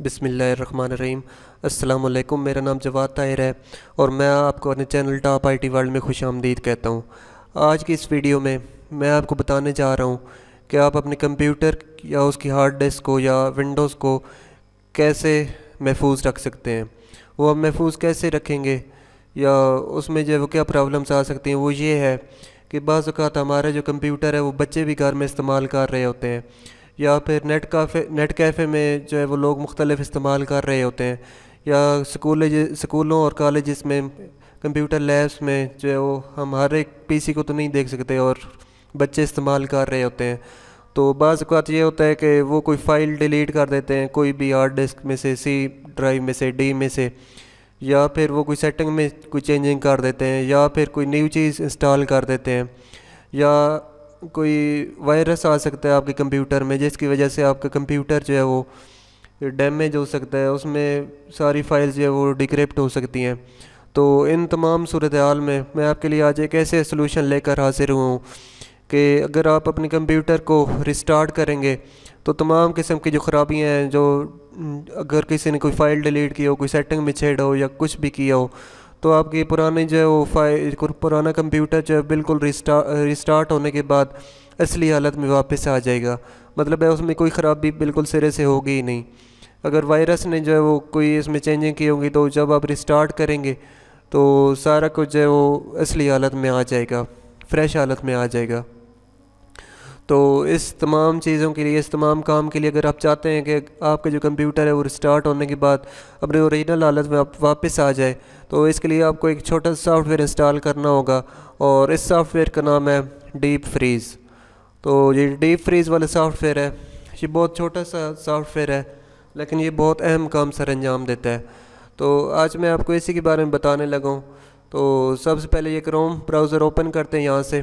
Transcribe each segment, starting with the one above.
بسم اللہ الرحمن الرحیم۔ السلام علیکم، میرا نام جواد طاہر ہے اور میں آپ کو اپنے channel top I T world میں خوش آمدید کہتا ہوں۔ آج کی اس ویڈیو میں آپ کو بتانے جا رہا ہوں کہ آپ اپنے کمپیوٹر یا اس کی ہارڈ ڈسک کو یا ونڈوز کو کیسے محفوظ رکھ سکتے ہیں۔ وہ ہم محفوظ کیسے رکھیں گے یا اس میں جو ہے وہ کیا پرابلمس آ سکتی ہیں، وہ یہ ہے کہ بعض اوقات ہمارا جو کمپیوٹر ہے وہ بچے بھی گھر میں استعمال کر رہے ہوتے ہیں، یا پھر نیٹ کیفے میں جو ہے وہ لوگ مختلف استعمال کر رہے ہوتے ہیں، یا سکولوں اور کالجز میں کمپیوٹر لیبس میں جو ہے وہ ہم ہر ایک پی سی کو تو نہیں دیکھ سکتے اور بچے استعمال کر رہے ہوتے ہیں۔ تو بعض اوقات یہ ہوتا ہے کہ وہ کوئی فائل ڈیلیٹ کر دیتے ہیں، کوئی بھی ہارڈ ڈسک میں سے، سی ڈرائیو میں سے، ڈی میں سے، یا پھر وہ کوئی سیٹنگ میں کوئی چینجنگ کر دیتے ہیں، یا پھر کوئی نیو چیز انسٹال کر دیتے ہیں، یا کوئی وائرس آ سکتا ہے آپ کے کمپیوٹر میں جس کی وجہ سے آپ کا کمپیوٹر جو ہے وہ ڈیمیج ہو سکتا ہے، اس میں ساری فائلز جو ہے وہ ڈیکرپٹ ہو سکتی ہیں۔ تو ان تمام صورتحال میں آپ کے لیے آج ایک ایسے سلوشن لے کر حاضر ہوا ہوں کہ اگر آپ اپنے کمپیوٹر کو ریسٹارٹ کریں گے تو تمام قسم کی جو خرابیاں ہیں، جو اگر کسی نے کوئی فائل ڈیلیٹ کی ہو، کوئی سیٹنگ میں چھیڑا ہو یا کچھ بھی کیا ہو، تو آپ کی پرانی جو ہے وہ پرانا کمپیوٹر جو ہے بالکل ریسٹارٹ ہونے کے بعد اصلی حالت میں واپس آ جائے گا۔ مطلب ہے اس میں کوئی خرابی بالکل سرے سے ہوگی ہی نہیں۔ اگر وائرس نے جو ہے وہ کوئی اس میں چینجنگ کی ہوگی تو جب آپ ریسٹارٹ کریں گے تو سارا کچھ جو ہے وہ اصلی حالت میں آ جائے گا، فریش حالت میں آ جائے گا۔ تو اس تمام چیزوں کے لیے، اس تمام کام کے لیے اگر آپ چاہتے ہیں کہ آپ کا جو کمپیوٹر ہے وہ ریسٹارٹ ہونے کے بعد اپنے اوریجنل حالت میں آپ واپس آ جائے، تو اس کے لیے آپ کو ایک چھوٹا سا سافٹ ویئر انسٹال کرنا ہوگا، اور اس سافٹ ویئر کا نام ہے ڈیپ فریز۔ تو یہ ڈیپ فریز والا سافٹ ویئر ہے، یہ بہت چھوٹا سا سافٹ ویئر ہے لیکن یہ بہت اہم کام سر انجام دیتا ہے۔ تو آج میں آپ کو اسی کے بارے میں بتانے لگا ہوں۔ تو سب سے پہلے یہ کروم براؤزر اوپن کرتے ہیں یہاں سے،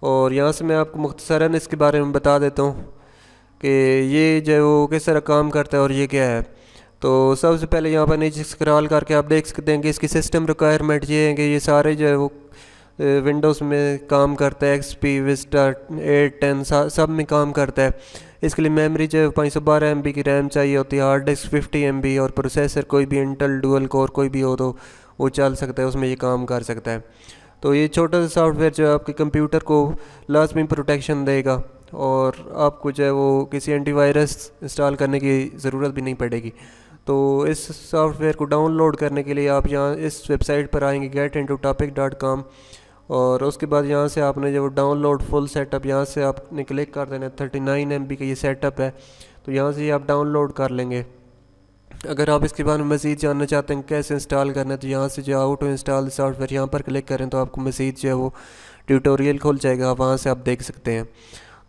اور یہاں سے میں آپ کو مختصراً اس کے بارے میں بتا دیتا ہوں کہ یہ جو ہے وہ کس طرح کام کرتا ہے اور یہ کیا ہے۔ تو سب سے پہلے یہاں پر نیچے اسکرال کر کے آپ دیکھ سکتے ہیں کہ اس کی سسٹم ریکوائرمنٹ یہ ہے کہ یہ سارے جو ہے وہ ونڈوز میں کام کرتا ہے، ایکس پی، وسٹا 8 10 سب میں کام کرتا ہے۔ اس کے لیے میموری جو ہے 512 MB کی ریم چاہیے ہوتی ہے، ہارڈ ڈسک 50 MB، اور پروسیسر کوئی بھی انٹل ڈوئل کور کوئی بھی ہو تو وہ چل سکتا ہے، اس میں یہ کام کر سکتا ہے۔ تو یہ چھوٹا سا سافٹ ویئر جو ہے آپ کے کمپیوٹر کو لازمی پروٹیکشن دے گا، اور آپ کو جو ہے وہ کسی اینٹی وائرس انسٹال کرنے کی ضرورت بھی نہیں پڑے گی۔ تو اس سافٹ ویئر کو ڈاؤن لوڈ کرنے کے لیے آپ یہاں اس ویب سائٹ پر آئیں گے getintotopic.com، اور اس کے بعد یہاں سے آپ نے جو ڈاؤن لوڈ فل سیٹ اپ، یہاں سے آپ نے کلک کر دینا ہے۔ 39 MB کا یہ سیٹ اپ ہے، تو یہاں سے یہ آپ ڈاؤن لوڈ کر لیں گے۔ اگر آپ اس کے بارے میں مزید جاننا چاہتے ہیں کیسے انسٹال کرنا ہے تو یہاں سے جو how to install software یہاں پر کلک کریں تو آپ کو مزید جو ہے وہ ٹیوٹوریل کھل جائے گا، وہاں سے آپ دیکھ سکتے ہیں۔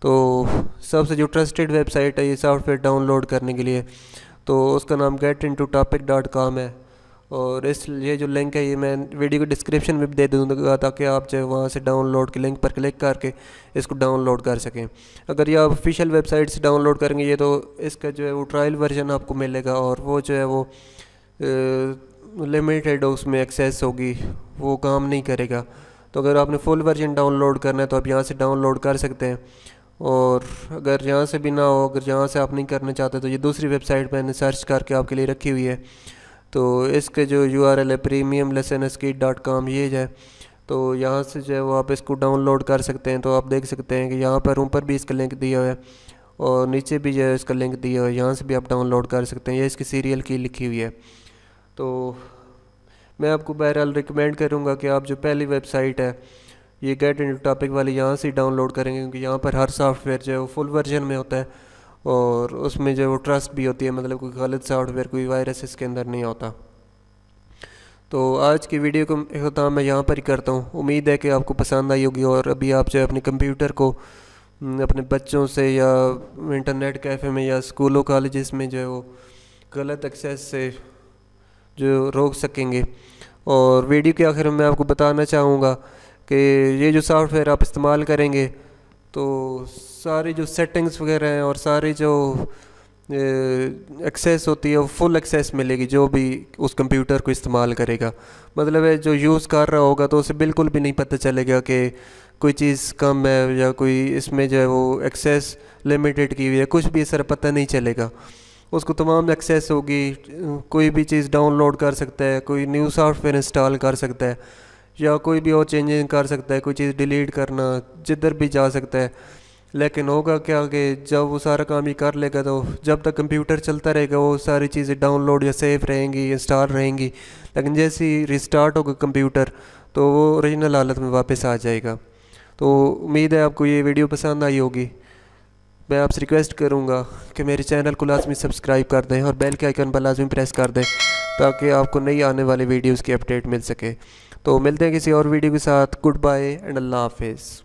تو سب سے جو ٹرسٹڈ ویب سائٹ ہے یہ سافٹ ویئر ڈاؤن لوڈ کرنے کے لیے، تو اس کا نام getintotopic.com ہے، اور یہ جو لنک ہے یہ میں ویڈیو کو ڈسکرپشن میں بھی دے دوں گا تاکہ آپ جو ہے وہاں سے ڈاؤن لوڈ کے لنک پر کلک کر کے اس کو ڈاؤن لوڈ کر سکیں۔ اگر یہ آپ آفیشیل ویب سائٹ سے ڈاؤن لوڈ کریں گے یہ تو اس کا جو ہے وہ ٹرائل ورژن آپ کو ملے گا، اور وہ جو ہے وہ لمیٹڈ اس میں ایکسیس ہوگی، وہ کام نہیں کرے گا۔ تو اگر آپ نے فل ورژن ڈاؤن لوڈ کرنا ہے تو آپ یہاں سے ڈاؤن لوڈ کر سکتے ہیں، اور اگر یہاں سے بھی نہ ہو، اگر یہاں سے آپ نہیں کرنا چاہتے تو یہ دوسری ویب سائٹ میں نے سرچ کر کے آپ کے لیے رکھی ہوئی ہے۔ تو اس کے جو URL ہے premiumlessonskit.com یہ ہے، تو یہاں سے جو ہے وہ آپ اس کو ڈاؤن لوڈ کر سکتے ہیں۔ تو آپ دیکھ سکتے ہیں کہ یہاں پر اوپر بھی اس کا لنک دیا ہوا ہے اور نیچے بھی جو ہے اس کا لنک دیا ہوا ہے، یہاں سے بھی آپ ڈاؤن لوڈ کر سکتے ہیں، یہ اس کی سیریل کی لکھی ہوئی ہے۔ تو میں آپ کو بہرحال ریکمینڈ کروں گا کہ آپ جو پہلی ویب سائٹ ہے یہ getintotopic والی یہاں سے ڈاؤن لوڈ کریں گے، کیونکہ یہاں پر ہر سافٹ ویئر جو ہے وہ فل ورژن میں ہوتا ہے، اور اس میں جو ہے وہ ٹرسٹ بھی ہوتی ہے، مطلب کوئی غلط سافٹ ویئر، کوئی وائرس اس کے اندر نہیں ہوتا۔ تو آج کی ویڈیو کو اختتام میں یہاں پر ہی کرتا ہوں، امید ہے کہ آپ کو پسند آئی ہوگی، اور ابھی آپ جو ہے اپنے کمپیوٹر کو اپنے بچوں سے یا انٹرنیٹ کیفے میں یا اسکولوں کالجز میں جو ہے وہ غلط ایکسیس سے جو روک سکیں گے۔ اور ویڈیو کے آخر میں آپ کو بتانا چاہوں گا کہ یہ جو سافٹ ویئر آپ استعمال کریں گے تو ساری جو سیٹنگز وغیرہ ہیں اور ساری جو ایکسیس ہوتی ہے وہ فل ایکسیس ملے گی جو بھی اس کمپیوٹر کو استعمال کرے گا۔ مطلب ہے جو یوز کر رہا ہوگا تو اسے بالکل بھی نہیں پتہ چلے گا کہ کوئی چیز کم ہے یا کوئی اس میں جو ہے وہ ایکسیس لمیٹڈ کی ہوئی ہے، کچھ بھی اس طرح پتہ نہیں چلے گا۔ اس کو تمام ایکسیس ہوگی، کوئی بھی چیز ڈاؤن لوڈ کر سکتا ہے، کوئی نیو سافٹ ویئر انسٹال کر سکتا ہے، یا کوئی بھی اور چینجنگ کر سکتا ہے، کوئی چیز ڈیلیٹ کرنا، جدھر بھی جا سکتا ہے۔ لیکن ہوگا کیا کہ جب وہ سارا کام ہی کر لے گا تو جب تک کمپیوٹر چلتا رہے گا وہ ساری چیزیں ڈاؤن لوڈ یا سیف رہیں گی، انسٹال رہیں گی، لیکن جیسے ہی ریسٹارٹ ہوگا کمپیوٹر تو وہ اوریجنل حالت میں واپس آ جائے گا۔ تو امید ہے آپ کو یہ ویڈیو پسند آئی ہوگی۔ میں آپ سے ریکویسٹ کروں گا کہ میرے چینل کو لازمی سبسکرائب کر دیں اور بیل کے آئیکن پر لازمی پریس کر دیں تاکہ آپ کو نئی آنے والی ویڈیوز کی اپڈیٹ مل سکے۔ تو ملتے ہیں کسی اور ویڈیو کے ساتھ۔ گڈ بائے اینڈ اللہ حافظ۔